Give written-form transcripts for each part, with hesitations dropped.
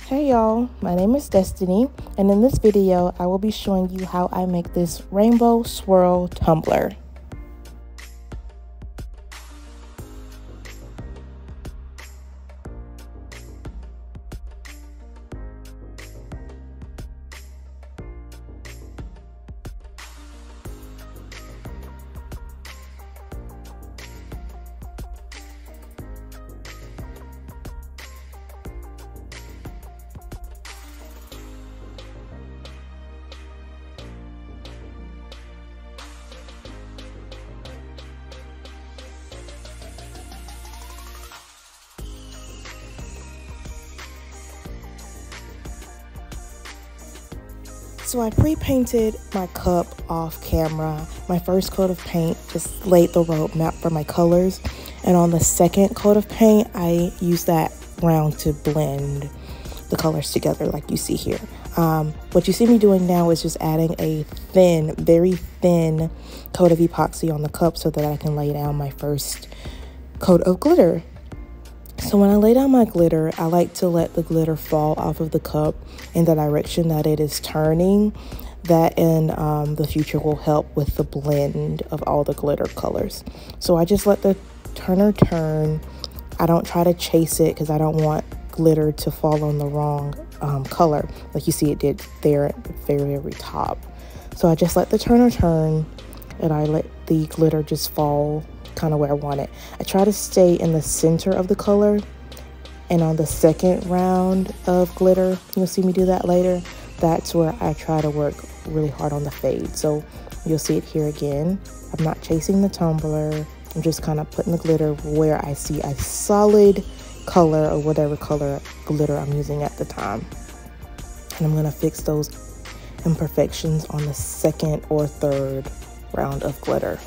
Hey y'all, my name is Destiney, and in this video I will be showing you how I make this rainbow swirl tumbler. So I pre-painted my cup off camera. My first coat of paint just laid the roadmap for my colors. And on the second coat of paint, I used that round to blend the colors together like you see here. What you see me doing now is just adding a thin, very thin coat of epoxy on the cup so that I can lay down my first coat of glitter. So when I lay down my glitter, I like to let the glitter fall off of the cup in the direction that it is turning. That in the future will help with the blend of all the glitter colors. So I just let the turner turn. I don't try to chase it because I don't want glitter to fall on the wrong color like you see it did there at the very top. So I just let the turner turn and I let the glitter just fall kind of where I want it. I try to stay in the center of the color, and on the second round of glitter, you'll see me do that later, that's where I try to work really hard on the fade. So you'll see it here again. I'm not chasing the tumbler, I'm just kind of putting the glitter where I see a solid color or whatever color glitter I'm using at the time. And I'm going to fix those imperfections on the second or third round of glitter.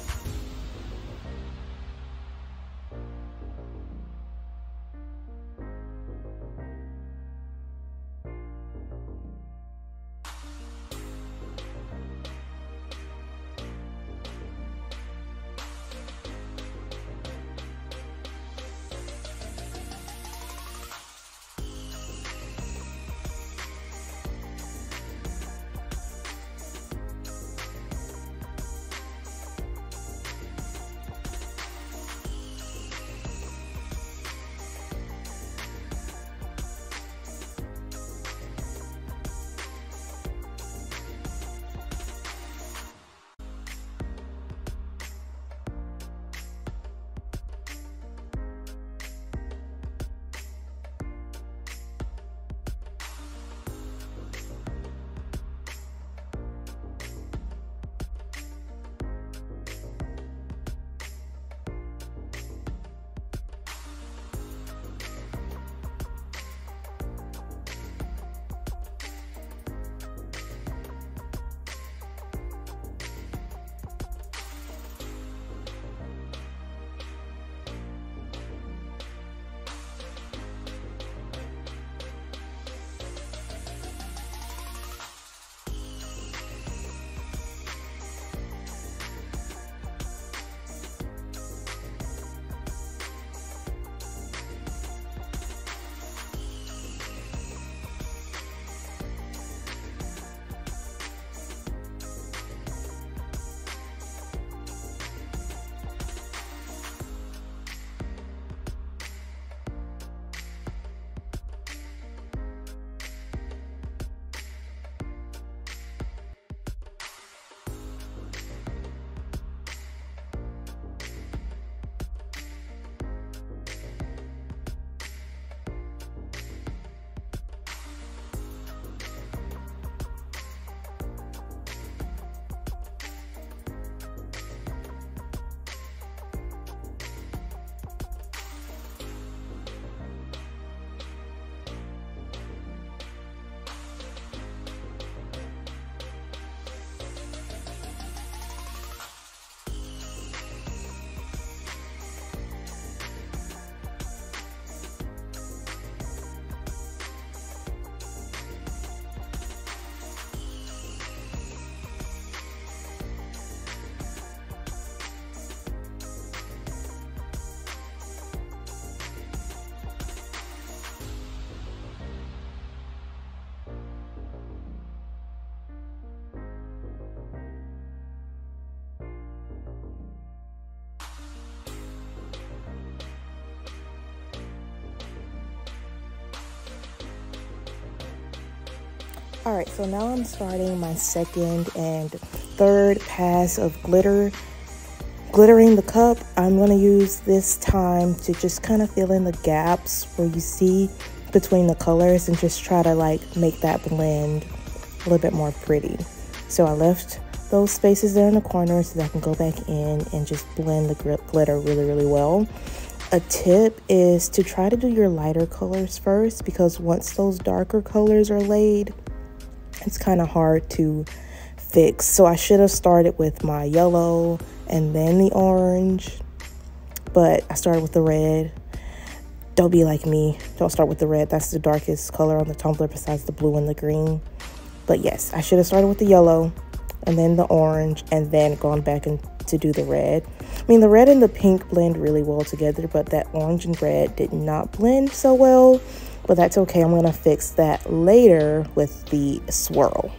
All right, so now I'm starting my second and third pass of glittering the cup. I'm gonna use this time to just kind of fill in the gaps where you see between the colors and just try to like make that blend a little bit more pretty. So I left those spaces there in the corner so that I can go back in and just blend the glitter really, really well. A tip is to try to do your lighter colors first, because once those darker colors are laid, it's kind of hard to fix. So I should have started with my yellow and then the orange, but I started with the red. Don't be like me. Don't start with the red. That's the darkest color on the tumbler besides the blue and the green. But yes, I should have started with the yellow and then the orange and then gone back and to do the red. I mean, the red and the pink blend really well together, but that orange and red did not blend so well. But that's okay. I'm going to fix that later with the swirl.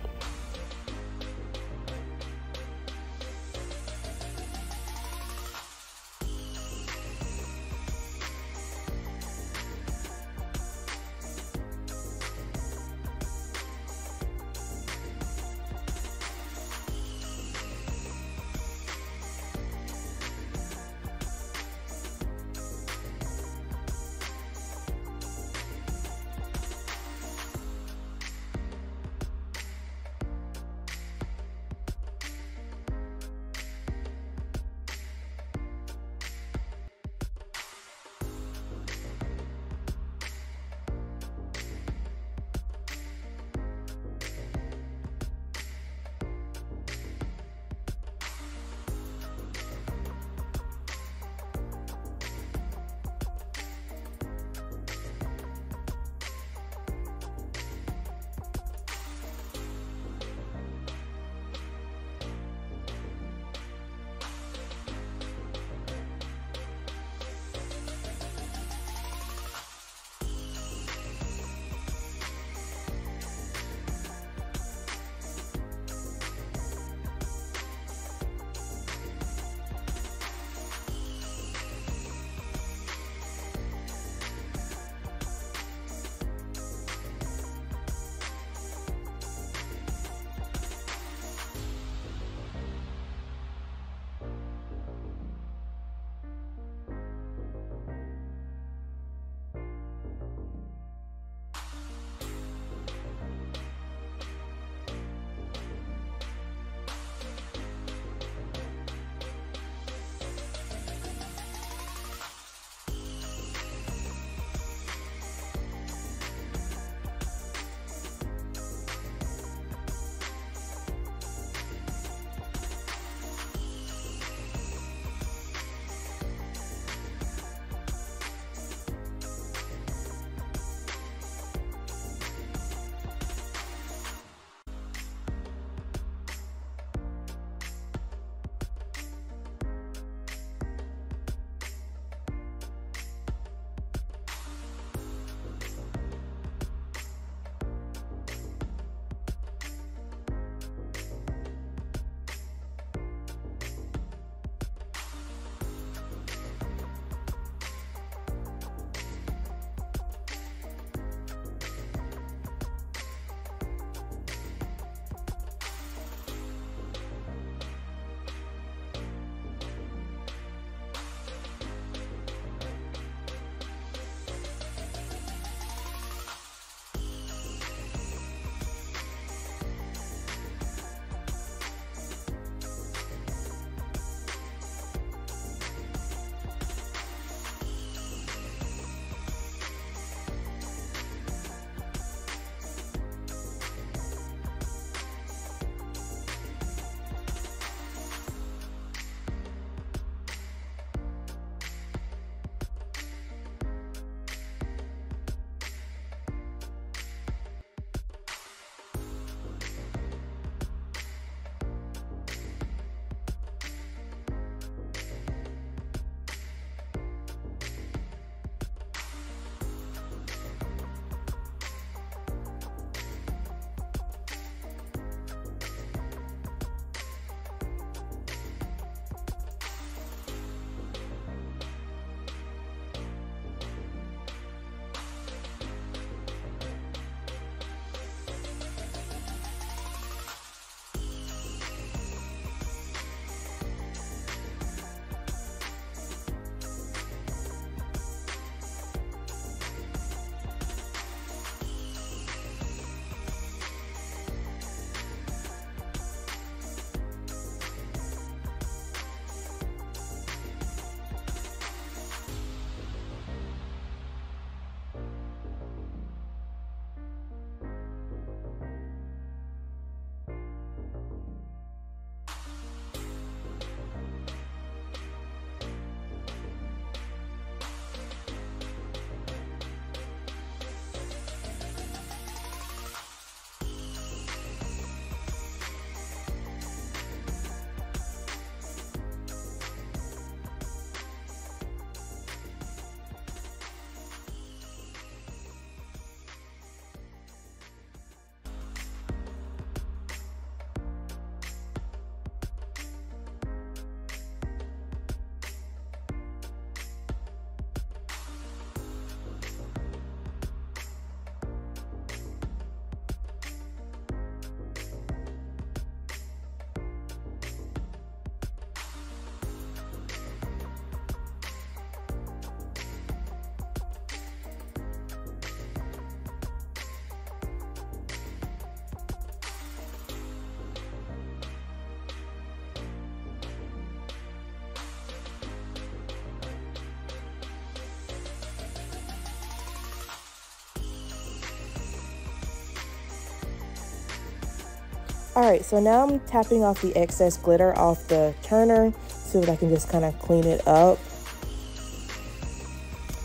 All right, so now I'm tapping off the excess glitter off the turner so that I can just kind of clean it up.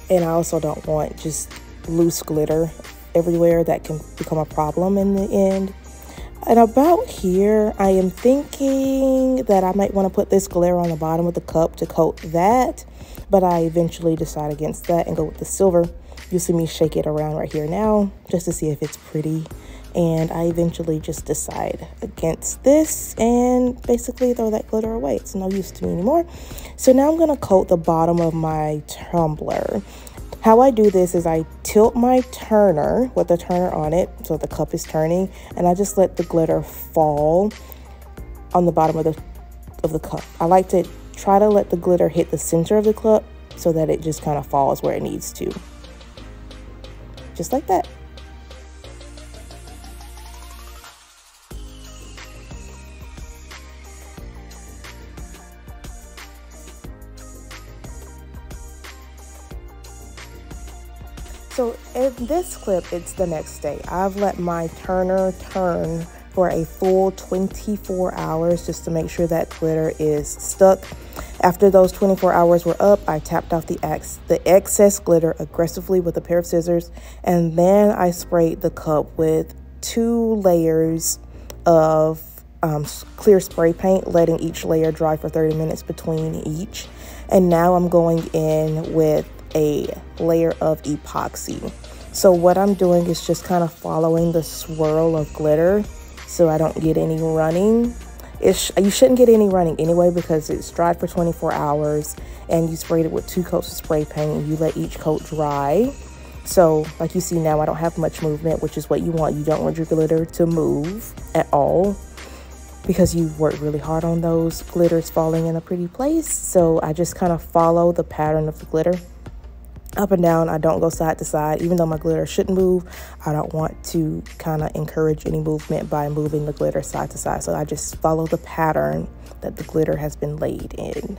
And I also don't want just loose glitter everywhere. That can become a problem in the end. And about here, I am thinking that I might want to put this glitter on the bottom of the cup to coat that, but I eventually decide against that and go with the silver. You'll see me shake it around right here now just to see if it's pretty. And I eventually just decide against this and basically throw that glitter away. It's no use to me anymore. So now I'm going to coat the bottom of my tumbler. How I do this is I tilt my turner with the turner on it so the cup is turning, and I just let the glitter fall on the bottom of the cup. I like to try to let the glitter hit the center of the cup so that it just kind of falls where it needs to. Just like that. So in this clip, it's the next day. I've let my turner turn for a full 24 hours just to make sure that glitter is stuck. After those 24 hours were up, I tapped off the excess glitter aggressively with a pair of scissors, and then I sprayed the cup with 2 layers of clear spray paint, letting each layer dry for 30 minutes between each. And now I'm going in with a layer of epoxy. So what I'm doing is just kind of following the swirl of glitter so I don't get any running. You shouldn't get any running anyway because it's dried for 24 hours and you sprayed it with 2 coats of spray paint and you let each coat dry. So like you see now, I don't have much movement, which is what you want. You don't want your glitter to move at all because you've worked really hard on those glitters falling in a pretty place. So I just kind of follow the pattern of the glitter up and down. I don't go side to side. Even though my glitter shouldn't move, I don't want to kind of encourage any movement by moving the glitter side to side. So I just follow the pattern that the glitter has been laid in.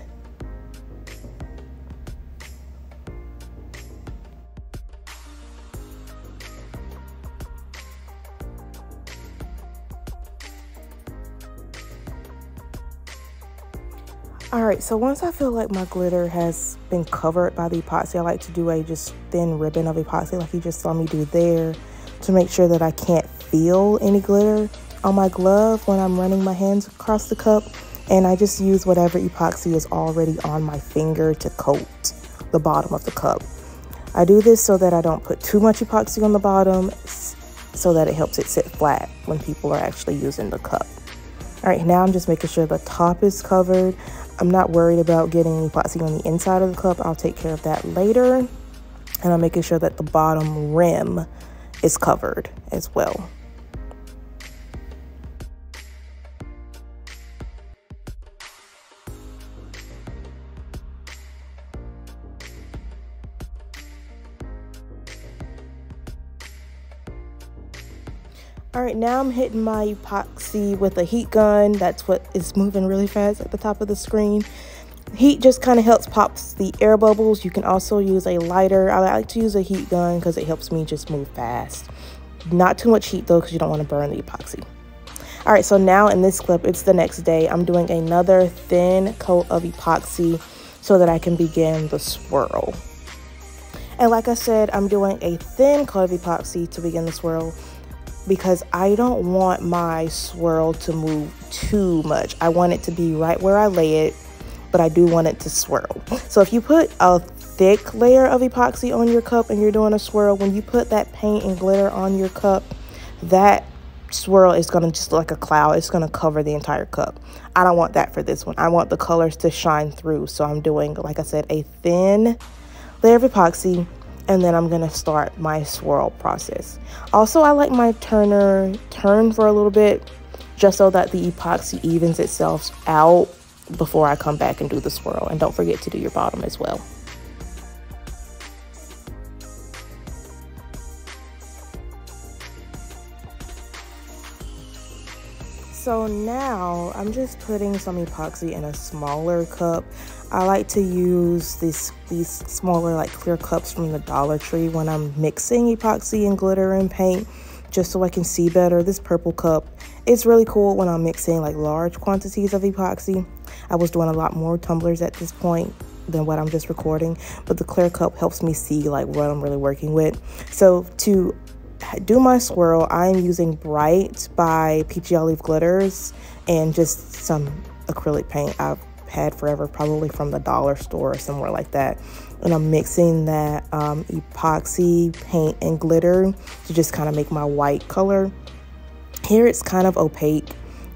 All right, so once I feel like my glitter has been covered by the epoxy, I like to do a just thin ribbon of epoxy like you just saw me do there to make sure that I can't feel any glitter on my glove when I'm running my hands across the cup. And I just use whatever epoxy is already on my finger to coat the bottom of the cup. I do this so that I don't put too much epoxy on the bottom so that it helps it sit flat when people are actually using the cup. All right, now I'm just making sure the top is covered. I'm not worried about getting epoxy on the inside of the cup. I'll take care of that later. And I'm making sure that the bottom rim is covered as well. All right, now I'm hitting my epoxy with a heat gun. That's what is moving really fast at the top of the screen. Heat just kind of helps pop the air bubbles. You can also use a lighter. I like to use a heat gun because it helps me just move fast. Not too much heat though, because you don't want to burn the epoxy. All right, so now in this clip, it's the next day. I'm doing another thin coat of epoxy so that I can begin the swirl. And like I said, I'm doing a thin coat of epoxy to begin the swirl because I don't want my swirl to move too much. I want it to be right where I lay it, but I do want it to swirl. So if you put a thick layer of epoxy on your cup and you're doing a swirl, when you put that paint and glitter on your cup, that swirl is gonna just look like a cloud. It's gonna cover the entire cup. I don't want that for this one. I want the colors to shine through. So I'm doing, like I said, a thin layer of epoxy, and then I'm gonna start my swirl process. Also, I like my turner turn for a little bit just so that the epoxy evens itself out before I come back and do the swirl. And don't forget to do your bottom as well. So now I'm just putting some epoxy in a smaller cup. I like to use these smaller like clear cups from the Dollar Tree when I'm mixing epoxy and glitter and paint just so I can see better. This purple cup, it's really cool when I'm mixing like large quantities of epoxy. I was doing a lot more tumblers at this point than what I'm just recording, but the clear cup helps me see like what I'm really working with. So to do my swirl, I'm using Bright by Peachy Olive Glitters and just some acrylic paint I've had forever, probably from the dollar store or somewhere like that. And I'm mixing that epoxy paint and glitter to just kind of make my white color. Here it's kind of opaque.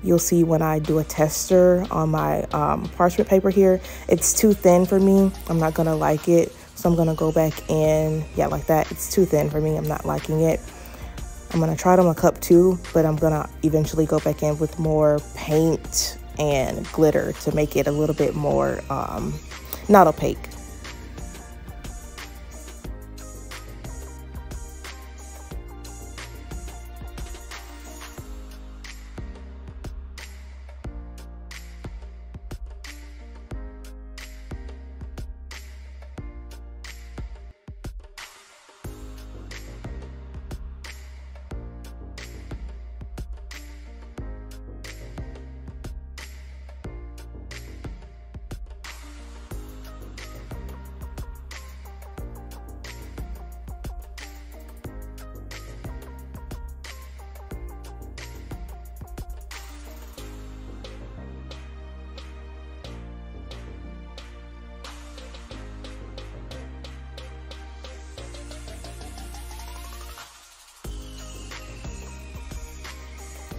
You'll see when I do a tester on my parchment paper here, it's too thin for me. I'm not gonna like it. So I'm gonna go back in, yeah, like that. It's too thin for me, I'm not liking it. I'm gonna try it on my cup too, but I'm gonna eventually go back in with more paint and glitter to make it a little bit more, not opaque.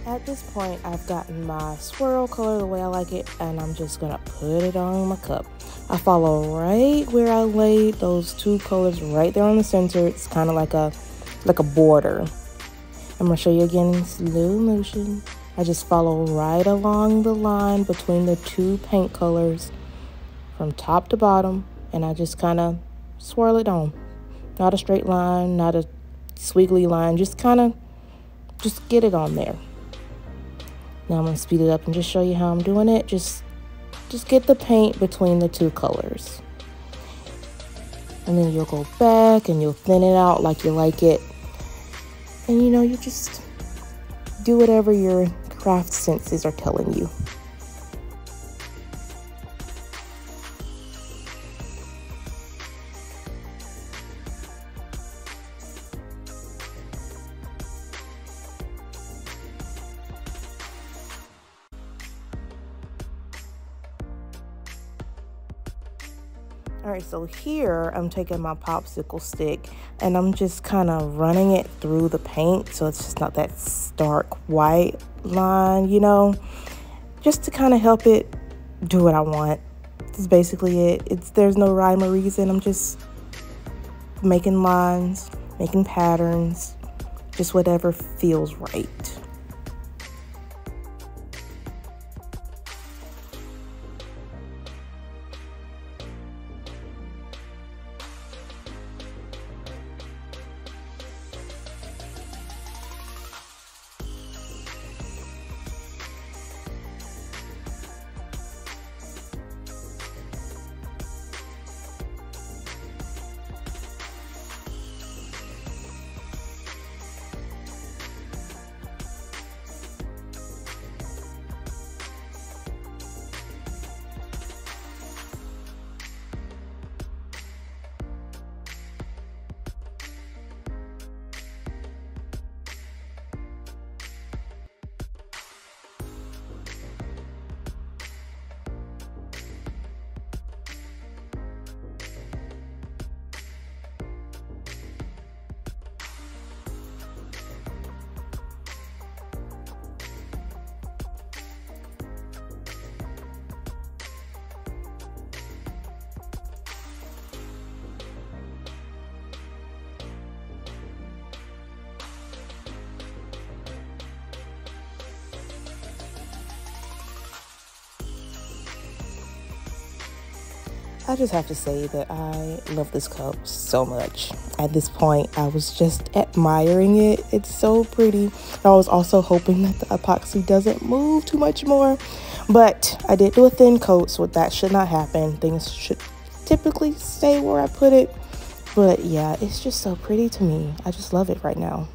At this point, I've gotten my swirl color the way I like it, and I'm just gonna put it on my cup. I follow right where I laid those two colors right there on the center. It's kind of like a border. I'm gonna show you again in slow motion. I just follow right along the line between the two paint colors from top to bottom, and I just kind of swirl it on. Not a straight line, not a squiggly line, just get it on there. Now I'm gonna speed it up and just show you how I'm doing it. Just get the paint between the two colors. And then you'll go back and you'll thin it out like you like it. And you know, you just do whatever your craft senses are telling you. All right, so here I'm taking my popsicle stick and I'm just kind of running it through the paint so it's just not that stark white line, you know, just to kind of help it do what I want. That's basically it. There's no rhyme or reason. I'm just making lines, making patterns, just whatever feels right. I just have to say that I love this cup so much. At this point, I was just admiring it. It's so pretty. I was also hoping that the epoxy doesn't move too much more, but I did do a thin coat, so that should not happen. Things should typically stay where I put it, but yeah, it's just so pretty to me. I just love it right now.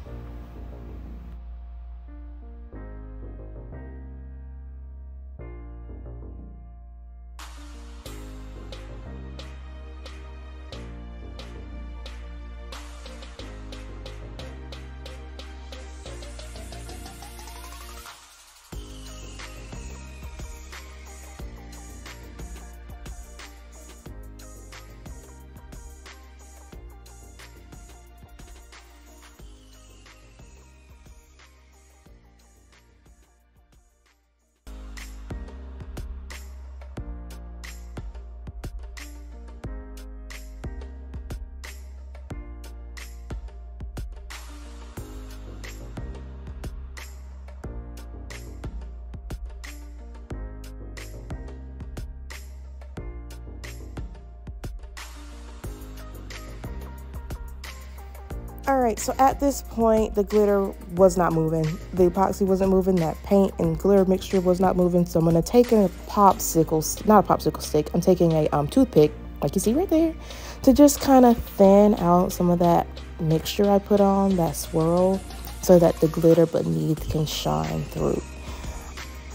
Alright, so at this point, the glitter was not moving. The epoxy wasn't moving. That paint and glitter mixture was not moving. So I'm going to take a popsicle, not a popsicle stick. I'm taking a toothpick, like you see right there, to just kind of thin out some of that mixture I put on, that swirl, so that the glitter beneath can shine through.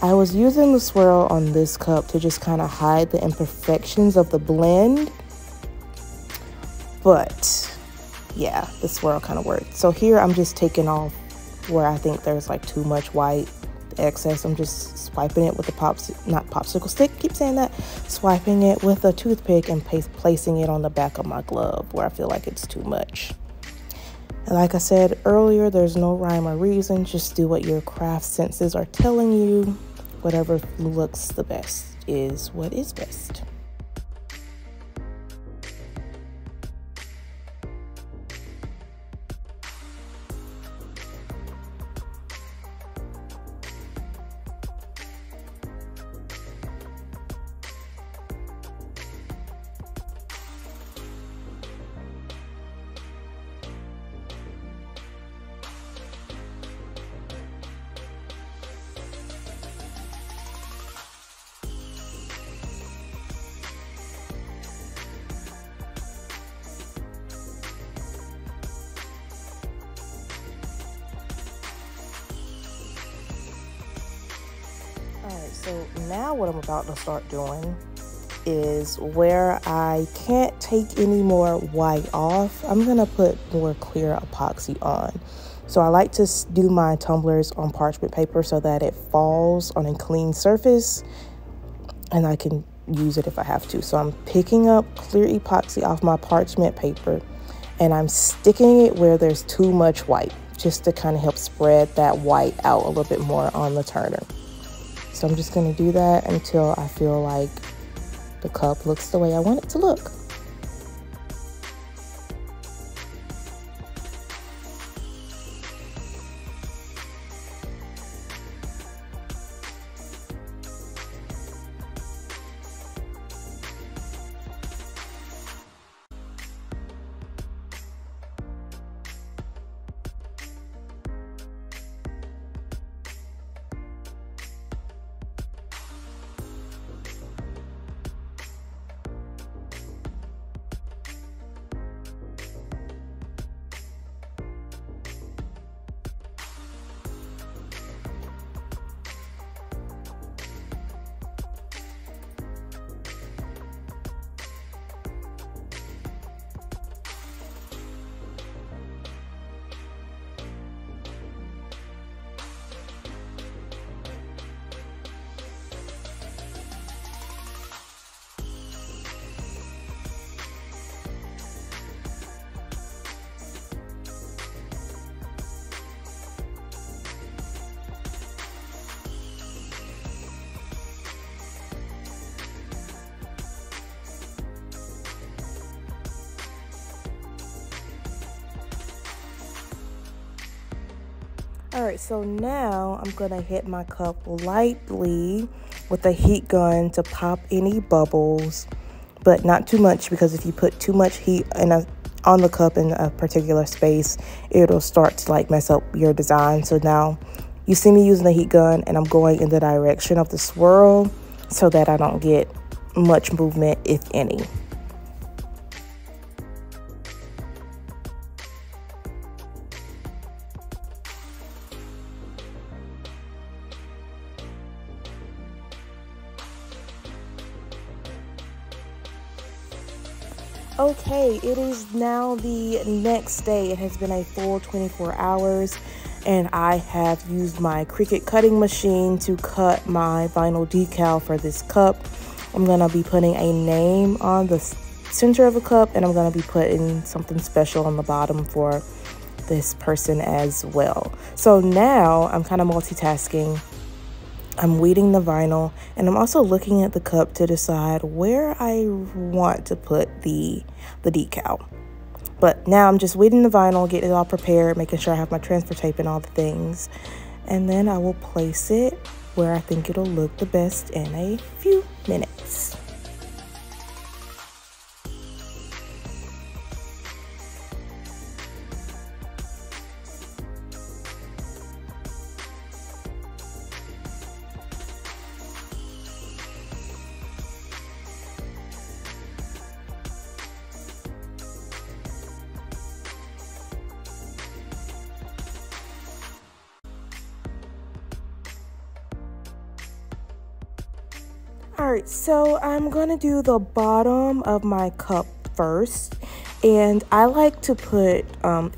I was using the swirl on this cup to just kind of hide the imperfections of the blend. But yeah, the swirl kind of worked. So here I'm just taking off where I think there's like too much white, the excess. I'm just swiping it with a popsicle stick, keep saying that, swiping it with a toothpick and placing it on the back of my glove where I feel like it's too much. And like I said earlier, there's no rhyme or reason. Just do what your craft senses are telling you. Whatever looks the best is what is best. Alright, so now what I'm about to start doing is where I can't take any more white off, I'm going to put more clear epoxy on. So I like to do my tumblers on parchment paper so that it falls on a clean surface and I can use it if I have to. So I'm picking up clear epoxy off my parchment paper and I'm sticking it where there's too much white, just to kind of help spread that white out a little bit more on the turner. So I'm just going to do that until I feel like the cup looks the way I want it to look. Alright, so now I'm going to hit my cup lightly with a heat gun to pop any bubbles, but not too much, because if you put too much heat on the cup in a particular space, it'll start to like mess up your design. So now you see me using the heat gun and I'm going in the direction of the swirl so that I don't get much movement, if any. Okay, it is now the next day. It has been a full 24 hours and I have used my Cricut cutting machine to cut my vinyl decal for this cup. I'm going to be putting a name on the center of the cup and I'm going to be putting something special on the bottom for this person as well. So now I'm kind of multitasking. I'm weeding the vinyl and I'm also looking at the cup to decide where I want to put the decal. But now I'm just weeding the vinyl, getting it all prepared, making sure I have my transfer tape and all the things. And then I will place it where I think it'll look the best in a few minutes. All right, so I'm gonna do the bottom of my cup first. And I like to put,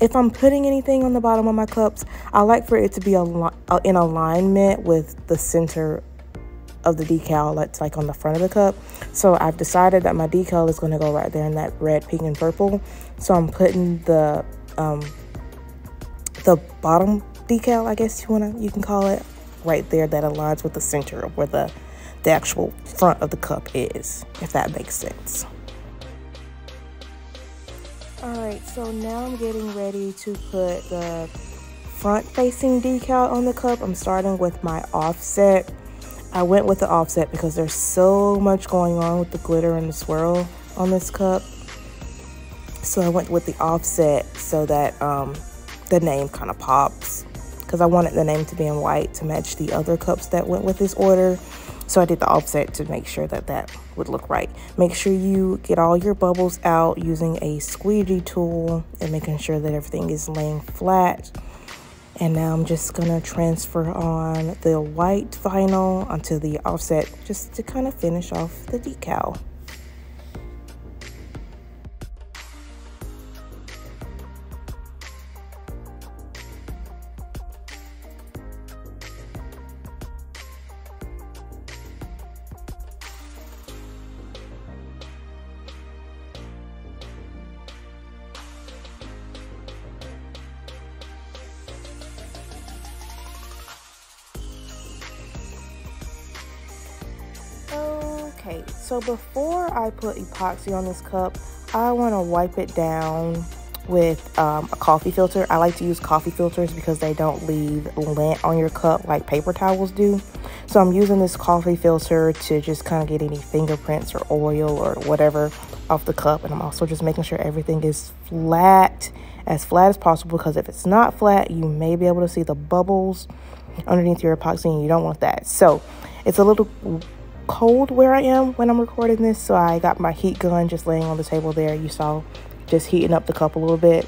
if I'm putting anything on the bottom of my cups, I like for it to be in alignment with the center of the decal that's like on the front of the cup. So I've decided that my decal is going to go right there in that red, pink, and purple. So I'm putting the bottom decal, I guess you can call it, right there, that aligns with the center of where the actual front of the cup is, if that makes sense. Alright, so now I'm getting ready to put the front facing decal on the cup. I'm starting with my offset. I went with the offset because there's so much going on with the glitter and the swirl on this cup. So I went with the offset so that the name kind of pops, because I wanted the name to be in white to match the other cups that went with this order. So I did the offset to make sure that that would look right. Make sure you get all your bubbles out using a squeegee tool and making sure that everything is laying flat. And now I'm just gonna transfer on the white vinyl onto the offset just to kind of finish off the decal. Okay, so before I put epoxy on this cup, I want to wipe it down with a coffee filter. I like to use coffee filters because they don't leave lint on your cup like paper towels do. So I'm using this coffee filter to just kind of get any fingerprints or oil or whatever off the cup. And I'm also just making sure everything is flat as possible, because if it's not flat, you may be able to see the bubbles underneath your epoxy, and you don't want that. So it's a little cold where I am when I'm recording this, so I got my heat gun just laying on the table there. You saw, just heating up the cup a little bit,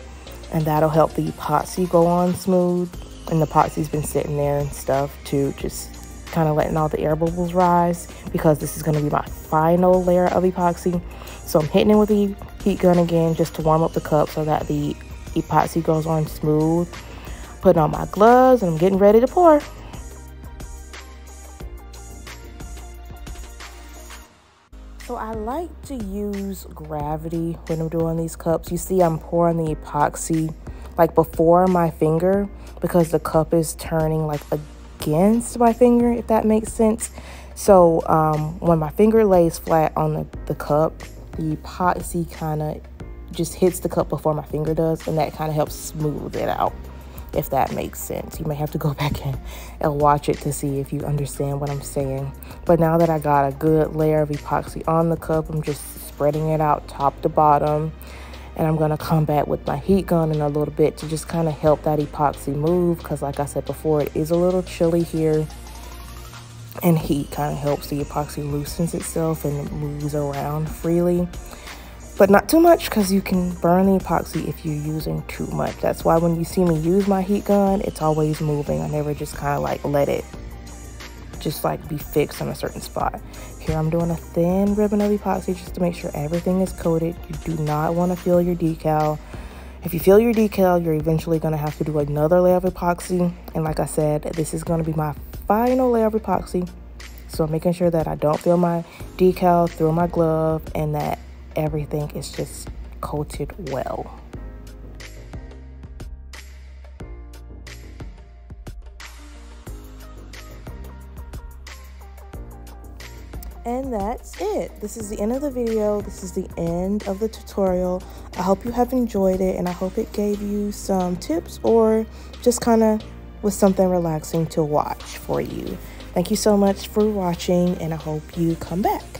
and that'll help the epoxy go on smooth. And the epoxy's been sitting there and stuff too, just kind of letting all the air bubbles rise, because this is going to be my final layer of epoxy. So I'm hitting it with the heat gun again just to warm up the cup so that the epoxy goes on smooth. Putting on my gloves, and I'm getting ready to pour. So I like to use gravity when I'm doing these cups. You see I'm pouring the epoxy like before my finger, because the cup is turning like against my finger, if that makes sense. So when my finger lays flat on the cup, the epoxy kind of just hits the cup before my finger does, and that kind of helps smooth it out, if that makes sense. You may have to go back in and watch it to see if you understand what I'm saying. But now that I got a good layer of epoxy on the cup, I'm just spreading it out top to bottom. And I'm gonna come back with my heat gun in a little bit to just kind of help that epoxy move, because like I said before, it is a little chilly here. And heat kind of helps the epoxy loosens itself and it moves around freely. But not too much, because you can burn the epoxy if you're using too much. That's why when you see me use my heat gun, it's always moving. I never just kind of like let it just like be fixed on a certain spot. Here I'm doing a thin ribbon of epoxy just to make sure everything is coated. You do not want to fill your decal. If you fill your decal, you're eventually going to have to do another layer of epoxy. And like I said, this is going to be my final layer of epoxy. So I'm making sure that I don't fill my decal through my glove, and that everything is just coated well. And that's it. This is the end of the video. This is the end of the tutorial. I hope you have enjoyed it, and I hope it gave you some tips, or just kind of was something relaxing to watch for you. Thank you so much for watching, and I hope you come back.